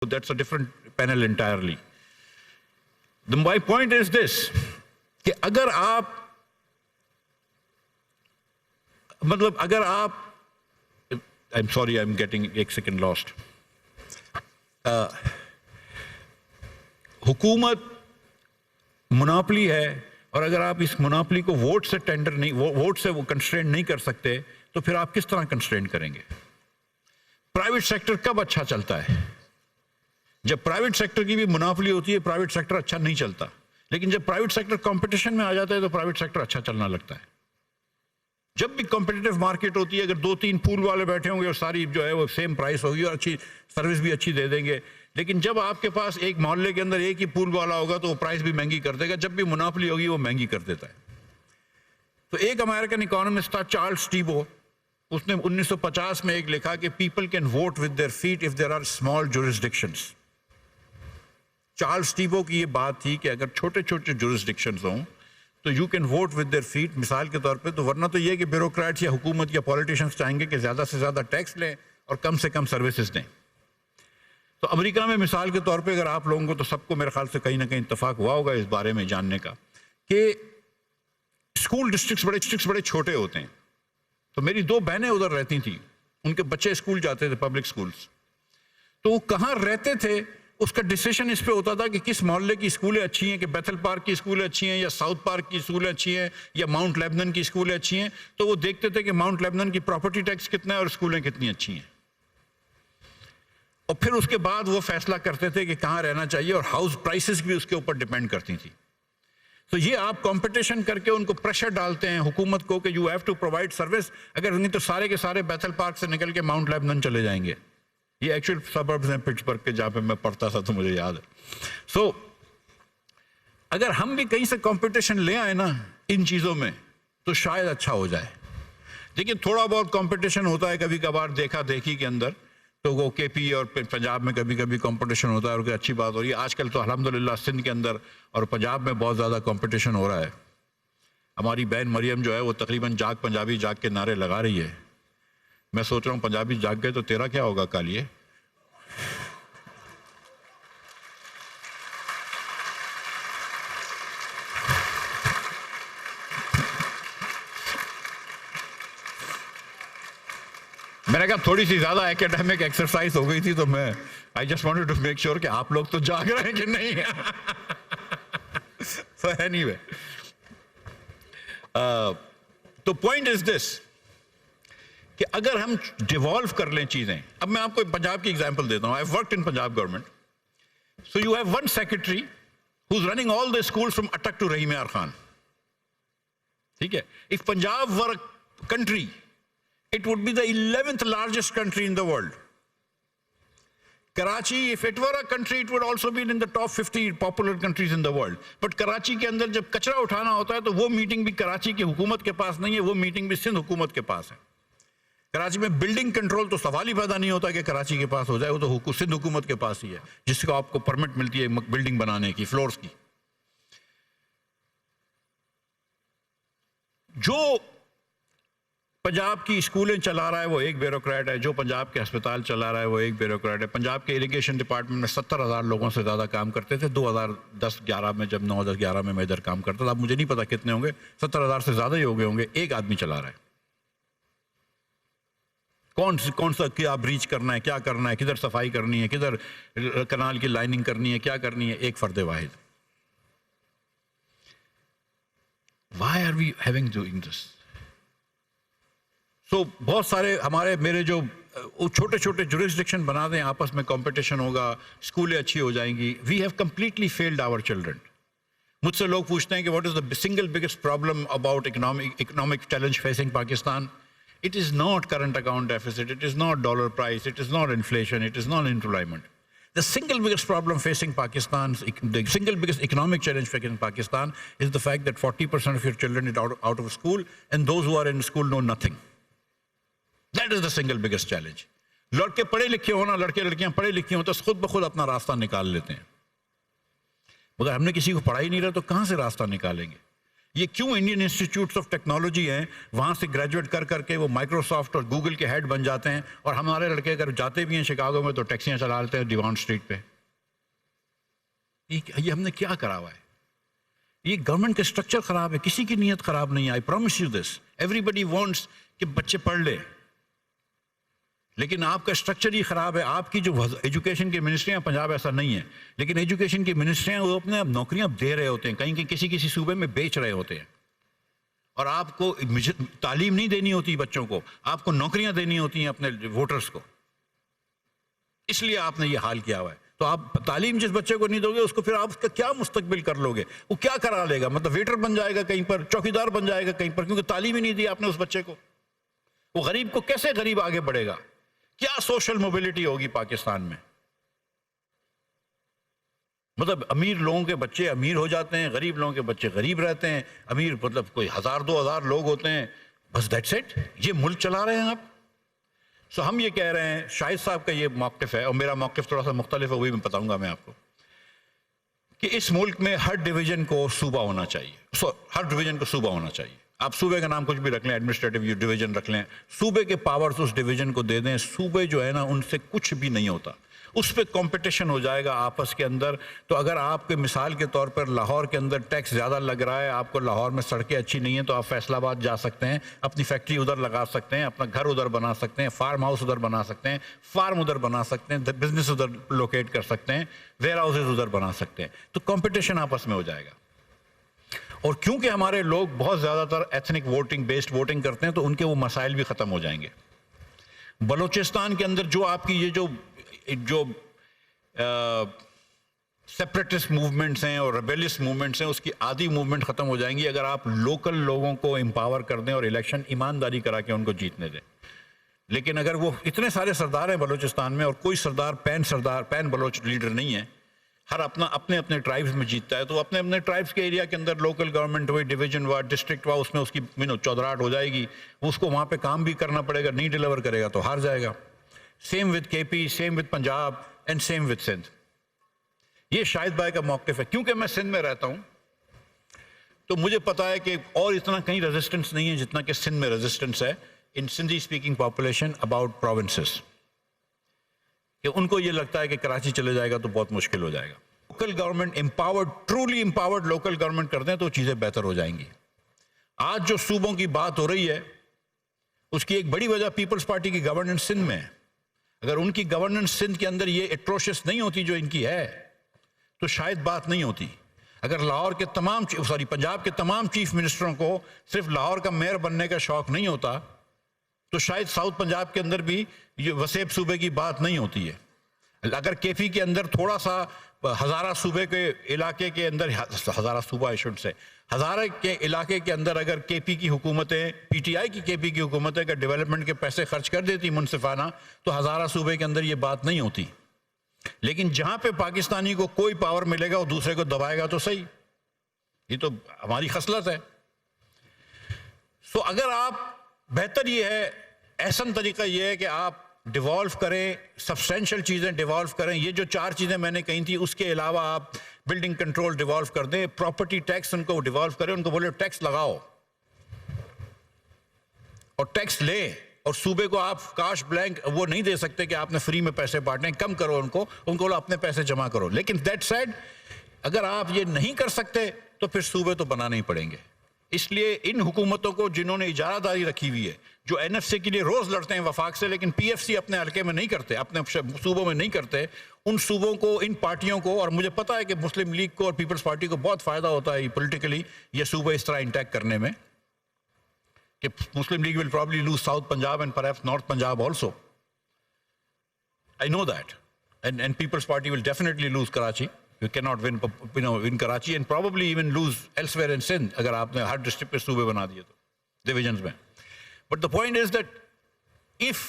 That's a different panel entirely. My point is this, کہ اگر آپ I'm sorry, I'm getting ایک second lost. حکومت مناپلی ہے اور اگر آپ اس مناپلی کو ووٹ سے ٹینڈر نہیں، ووٹ سے وہ کنسٹرین نہیں کر سکتے تو پھر آپ کس طرح کنسٹرین کریں گے؟ پرائیویٹ سیکٹر کب اچھا چلتا ہے؟ جب پرائیویٹ سیکٹر کی بھی مناپلی ہوتی ہے، پرائیویٹ سیکٹر اچھا نہیں چلتا. لیکن جب پرائیویٹ سیکٹر کمپٹیشن میں آ جاتا ہے تو پرائیویٹ سیکٹر اچھا چلنا لگتا ہے. جب بھی کمپٹیٹو مارکیٹ ہوتی ہے، اگر 2-3 پول والے بیٹھے ہوں گے اور ساری جو ہے وہ سیم پرائس ہوگی اور اچھی سروس بھی اچھی دے دیں گے. لیکن جب آپ کے پاس ایک محلے کے اندر ایک ہی پول والا ہوگا تو وہ پرائس بھی مہنگی کر دے گا. جب بھی مناپلی ہوگی وہ مہنگی کر دیتا ہے. تو ایک امریکن اکانومسٹ تھا چارلس ٹیبو، اس نے 1950 میں ایک لکھا کہ people can vote with their feet if there are small jurisdictions. Charles Tiebout کی یہ بات تھی کہ اگر چھوٹے چھوٹے جورسڈکشنز ہوں تو you can vote with their feet, مثال کے طور پہ. تو ورنہ تو یہ کہ بیوروکریٹس یا حکومت یا پولیٹیشنز چاہیں گے کہ زیادہ سے زیادہ ٹیکس لیں اور کم سے کم سروسز دیں. تو امریکہ میں مثال کے طور پہ اگر آپ لوگوں کو، تو سب کو میرے خیال سے کہیں نہ کہیں اتفاق ہوا ہوگا اس بارے میں جاننے کا کہ اسکول ڈسٹرکٹس بڑے چھوٹے ہوتے ہیں. تو میری 2 بہنیں ادھر رہتی تھیں، ان کے بچے اسکول جاتے تھے، پبلک اسکولس. تو وہ کہاں رہتے تھے اس کا ڈیسیشن اس پہ ہوتا تھا کہ کس محلے کی اسکولیں اچھی ہیں، کہ بیتھل پارک کی اسکولیں اچھی ہیں یا ساؤتھ پارک کی اسکولیں اچھی ہیں یا ماؤنٹ لیبنن کی اسکولیں اچھی ہیں. تو وہ دیکھتے تھے کہ ماؤنٹ لیبنن کی پراپرٹی ٹیکس کتنا ہے اور اسکولیں کتنی اچھی ہیں. اور پھر اس کے بعد وہ فیصلہ کرتے تھے کہ کہاں رہنا چاہیے، اور ہاؤس پرائسز بھی اس کے اوپر ڈیپینڈ کرتی تھی. تو یہ آپ کمپٹیشن کر کے ان کو پریشر ڈالتے ہیں حکومت کو کہ you have to provide service. اگر نہیں تو سارے کے سارے بیتھل پارک سے نکل کے ماؤنٹ لیبنن چلے جائیں گے. یہ ایکچوئل سبربز ہیں پٹسبرگ کے، جہاں پہ میں پڑھتا تھا تو مجھے یاد ہے. سو اگر ہم بھی کہیں سے کمپٹیشن لے آئے نا ان چیزوں میں تو شاید اچھا ہو جائے. لیکن تھوڑا بہت کمپٹیشن ہوتا ہے کبھی کبھار دیکھا دیکھی کے اندر. تو وہ کے پی اور پنجاب میں کبھی کبھی کمپٹیشن ہوتا ہے اور کوئی اچھی بات ہو رہی ہے. آج کل تو الحمدللہ سندھ کے اندر اور پنجاب میں بہت زیادہ کمپٹیشن ہو رہا ہے. ہماری بہن مریم جو ہے وہ تقریباً جاگ پنجابی جاگ کے نعرے لگا رہی ہے. میں سوچ رہا ہوں پنجابی جاگ گئے تو تیرا کیا ہوگا کالیے. میں نے کہا تھوڑی سی زیادہ ایکیڈیمک ایکسرسائز ہو گئی تھی تو میں I just wanted to make sure کہ آپ لوگ تو جاگ رہے ہیں کہ نہیں. So anyway, تو پوائنٹ از دس کہ اگر ہم ڈیوالو کر لیں چیزیں. اب میں آپ کو پنجاب کی ایگزامپل دیتا ہوں. I have worked in Punjab government. So you have one secretary who is running all the school from Attock to Rahim Yar Khan. ٹھیک ہے. If Punjab were country, it would be the 11th largest country in the world. Karachi, if it were a country, it would also be in the top 50 popular countries in the world. But Karachi کے اندر جب کچرا اٹھانا ہوتا ہے تو وہ meeting بھی کراچی کی حکومت کے پاس نہیں ہے, وہ میٹنگ بھی سندھ حکومت کے پاس ہے. کراچی میں بلڈنگ کنٹرول تو سوال ہی پیدا نہیں ہوتا کہ کراچی کے پاس ہو جائے, وہ تو سندھ حکومت کے پاس ہی ہے جس کو آپ کو پرمٹ ملتی ہے بلڈنگ بنانے کی, فلورز کی. جو پنجاب کی اسکولیں چلا رہا ہے وہ ایک بیوروکریٹ ہے, جو پنجاب کے ہسپتال چلا رہا ہے وہ ایک بیوروکریٹ ہے. پنجاب کے اریگیشن ڈپارٹمنٹ میں 70,000 لوگوں سے زیادہ کام کرتے تھے 2010-11 میں, جب 9-10-11 میں ادھر کام کرتا تھا. اب مجھے نہیں پتا کتنے ہوں گے, 70,000 سے زیادہ ہی ہو گئے ہوں گے. ایک آدمی چلا رہا ہے. کون سا کیا بریچ کرنا ہے, کیا کرنا ہے, کدھر صفائی کرنی ہے, کدھر کنال کی لائننگ کرنی ہے, کیا کرنی ہے, ایک فرد واحد. Why are we having doing this? سو بہت سارے میرے جو چھوٹے چھوٹے جورسڈکشن بنا دیں, آپس میں کمپٹیشن ہوگا, اسکولیں اچھی ہو جائیں گی. We have completely failed our children. مجھ سے لوگ پوچھتے ہیں کہ what is the single biggest problem about economic challenge facing Pakistan. It is not current account deficit, it is not dollar price, it is not inflation, it is not employment. The single biggest problem facing Pakistan, the single biggest economic challenge facing Pakistan is the fact that 40% of your children are out of school, and those who are in school know nothing. That is the single biggest challenge. لڑکے پڑھے لکھے ہونا, لڑکے لڑکیاں پڑھے لکھے ہوں تو خود بخود اپنا راستہ نکال لیتے ہیں. مگر ہم نے کسی کو پڑھا ہی نہیں رہا تو کہاں سے راستہ نکالیں گے؟ یہ کیوں انڈین انسٹیٹیوٹس آف ٹیکنالوجی ہیں وہاں سے گریجویٹ کر کر کے وہ مائکروسافٹ اور گوگل کے ہیڈ بن جاتے ہیں، اور ہمارے لڑکے اگر جاتے بھی ہیں شکاگو میں تو ٹیکسیاں چلا لیتے ہیں ڈیوان اسٹریٹ پہ. یہ ہم نے کیا کرا ہوا ہے؟ یہ گورنمنٹ کا اسٹرکچر خراب ہے، کسی کی نیت خراب نہیں ہے. I promise you this, everybody wants کہ بچے پڑھ لے، لیکن آپ کا اسٹرکچر ہی خراب ہے. آپ کی جو ایجوکیشن کی منسٹریاں، پنجاب ایسا نہیں ہے، لیکن ایجوکیشن کی منسٹریاں وہ اپنے نوکریاں دے رہے ہوتے ہیں، کہیں کسی صوبے میں بیچ رہے ہوتے ہیں، اور آپ کو تعلیم نہیں دینی ہوتی بچوں کو، آپ کو نوکریاں دینی ہوتی ہیں اپنے ووٹرز کو. اس لیے آپ نے یہ حال کیا ہوا ہے. تو آپ تعلیم جس بچے کو نہیں دو گے اس کو پھر آپ اس کا کیا مستقبل کر لو گے؟ وہ کیا کرا لے گا؟ مطلب ویٹر بن جائے گا کہیں پر، چوکیدار بن جائے گا کہیں پر، کیونکہ تعلیم ہی نہیں دی آپ نے اس بچے کو. وہ غریب کو کیسے غریب آگے بڑھے گا؟ کیا سوشل موبلٹی ہوگی پاکستان میں؟ مطلب امیر لوگوں کے بچے امیر ہو جاتے ہیں، غریب لوگوں کے بچے غریب رہتے ہیں. امیر مطلب کوئی 1000-2000 لوگ ہوتے ہیں، بس دیٹس اٹ. یہ ملک چلا رہے ہیں آپ. سو ہم یہ کہہ رہے ہیں، شاہد صاحب کا یہ موقف ہے، اور میرا موقف تھوڑا سا مختلف ہے، وہی میں بتاؤں گا میں آپ کو، کہ اس ملک میں ہر ڈویژن کو صوبہ ہونا چاہیے. ہر ڈویژن کو صوبہ ہونا چاہیے. آپ صوبے کا نام کچھ بھی رکھ لیں، ایڈمنسٹریٹو ڈویژن رکھ لیں، صوبے کے پاورز اس ڈویژن کو دے دیں. صوبے جو ہے نا ان سے کچھ بھی نہیں ہوتا، اس پہ کمپٹیشن ہو جائے گا آپس کے اندر. تو اگر آپ کے مثال کے طور پر لاہور کے اندر ٹیکس زیادہ لگ رہا ہے، آپ کو لاہور میں سڑکیں اچھی نہیں ہیں، تو آپ فیصل آباد جا سکتے ہیں، اپنی فیکٹری ادھر لگا سکتے ہیں، اپنا گھر ادھر بنا سکتے ہیں، فارم ہاؤس ادھر بنا سکتے ہیں، فارم ادھر بنا سکتے ہیں، بزنس ادھر لوکیٹ کر سکتے ہیں، ویئر ہاؤسز ادھر بنا سکتے ہیں. تو کمپٹیشن آپس میں ہو جائے گا. اور کیونکہ ہمارے لوگ بہت زیادہ تر ایتھنک ووٹنگ بیسڈ ووٹنگ کرتے ہیں، تو ان کے وہ مسائل بھی ختم ہو جائیں گے. بلوچستان کے اندر جو آپ کی یہ جو سیپریٹسٹ موومنٹس ہیں اور ریبیلیس موومنٹس ہیں، اس کی آدھی موومنٹ ختم ہو جائیں گی اگر آپ لوکل لوگوں کو امپاور کر دیں اور الیکشن ایمانداری کرا کے ان کو جیتنے دیں. لیکن اگر وہ اتنے سارے سردار ہیں بلوچستان میں، اور کوئی سردار پین بلوچ لیڈر نہیں ہے، ہر اپنے ٹرائبز میں جیتتا ہے، تو اپنے ٹرائبز کے ایریا کے اندر لوکل گورنمنٹ ہوئی، ڈویژن ہوا، ڈسٹرکٹ ہوا، اس میں اس کی چودراہٹ ہو جائے گی. اس کو وہاں پہ کام بھی کرنا پڑے گا، نہیں ڈیلیور کرے گا تو ہار جائے گا. Same with K P, same with Punjab and same with Sindh. یہ شاہد بھائی کا موقف ہے. کیونکہ میں سندھ میں رہتا ہوں تو مجھے پتا ہے کہ اور اتنا کہیں ریزسٹنس نہیں ہے جتنا کہ سندھ میں ریزسٹنس ہے in Sindhi speaking population about provinces, کہ ان کو یہ لگتا ہے کہ کراچی چلے جائے گا تو بہت مشکل ہو جائے گا. Local government empowered, truly empowered local government کر دیں تو چیزیں بہتر ہو جائیں گی. آج جو صوبوں کی بات ہو رہی ہے اس کی ایک بڑی وجہ پیپلز پارٹی کی گورننس سندھ میں ہے. اگر ان کی گورننس سندھ کے اندر یہ ایٹروشس نہیں ہوتی جو ان کی ہے تو شاید بات نہیں ہوتی. اگر لاہور کے پنجاب کے تمام چیف منسٹروں کو صرف لاہور کا میئر بننے کا شوق نہیں ہوتا تو شاید ساؤتھ پنجاب کے اندر بھی یہ وسیب صوبے کی بات نہیں ہوتی ہے. اگر کے پی کے اندر تھوڑا سا ہزارہ صوبے کے علاقے کے اندر، ہزارہ صوبہ ہزارہ کے علاقے کے اندر اگر کے پی کی حکومتیں، پی ٹی آئی کی کے پی کی حکومتیں اگر ڈیولپمنٹ کے پیسے خرچ کر دیتی منصفانہ تو ہزارہ صوبے کے اندر یہ بات نہیں ہوتی. لیکن جہاں پہ پاکستانی کو کوئی پاور ملے گا وہ دوسرے کو دبائے گا تو صحیح. یہ تو ہماری خصلت ہے. سو اگر آپ، بہتر یہ ہے، احسن طریقہ یہ ہے کہ آپ ڈیوالو کریں، سبسٹینشل چیزیں ڈیوالو کریں. یہ جو 4 چیزیں میں نے کہی تھی اس کے علاوہ آپ بلڈنگ کنٹرول ڈیوالو کر دیں، پراپرٹی ٹیکس ان کو ڈیوالو کریں، ان کو بولے ٹیکس لگاؤ اور ٹیکس لیں. اور صوبے کو آپ کاش بلینک وہ نہیں دے سکتے کہ آپ نے فری میں پیسے بانٹنے، کم کرو ان کو اپنے پیسے جمع کرو. لیکن دیٹ سیڈ اگر آپ یہ نہیں کر سکتے تو پھر صوبے تو بنانے ہی پڑیں گے. اس لیے ان حکومتوں کو جنہوں نے اجارہ داری رکھی ہوئی ہے، جو این ایف سی کے لیے روز لڑتے ہیں وفاق سے لیکن پی ایف سی اپنے حلقے میں نہیں کرتے، اپنے صوبوں میں نہیں کرتے، ان صوبوں کو، ان پارٹیوں کو، اور مجھے پتا ہے کہ مسلم لیگ کو اور پیپلز پارٹی کو بہت فائدہ ہوتا ہے پولیٹیکلی یہ صوبے اس طرح انٹیک کرنے میں، کہ Muslim League will probably lose South Punjab and perhaps North Punjab also. I know that. And People's Party will definitely lose Karachi. You cannot win Karachi and probably even lose elsewhere in Sindh اگر آپ نے ہر district پہ صوبے بنا دیے تو divisions میں. But the point is that if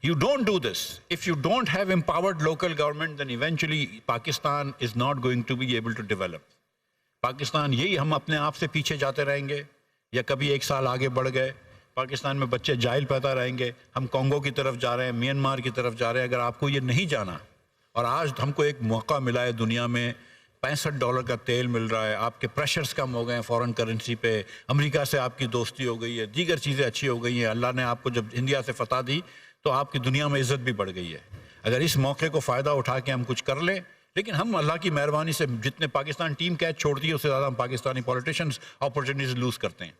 you don't do this, if you don't have empowered local government, then eventually Pakistan is not going to be able to develop. Pakistan یہی ہم اپنے آپ سے پیچھے جاتے رہیں گے یا کبھی 1 سال آگے بڑھ گئے، پاکستان میں بچے جاہل پیدا رہیں گے. ہم کانگو کی طرف جا رہے ہیں، میانمار کی طرف جا رہے ہیں. اگر آپ کو یہ نہیں جانا، اور آج ہم کو ایک موقع ملا ہے دنیا میں $65 کا تیل مل رہا ہے، آپ کے پریشرز کم ہو گئے ہیں فورن کرنسی پہ، امریکہ سے آپ کی دوستی ہو گئی ہے، دیگر چیزیں اچھی ہو گئی ہیں، اللہ نے آپ کو جب انڈیا سے فتح دی تو آپ کی دنیا میں عزت بھی بڑھ گئی ہے۔ اگر اس موقع کو فائدہ اٹھا کے ہم کچھ کر لیں، لیکن ہم اللہ کی مہربانی سے جتنے پاکستان ٹیم کیچ چھوڑتی ہے اس سے زیادہ ہم پاکستانی پولیٹیشنز اپرچونیٹیز لوز کرتے ہیں۔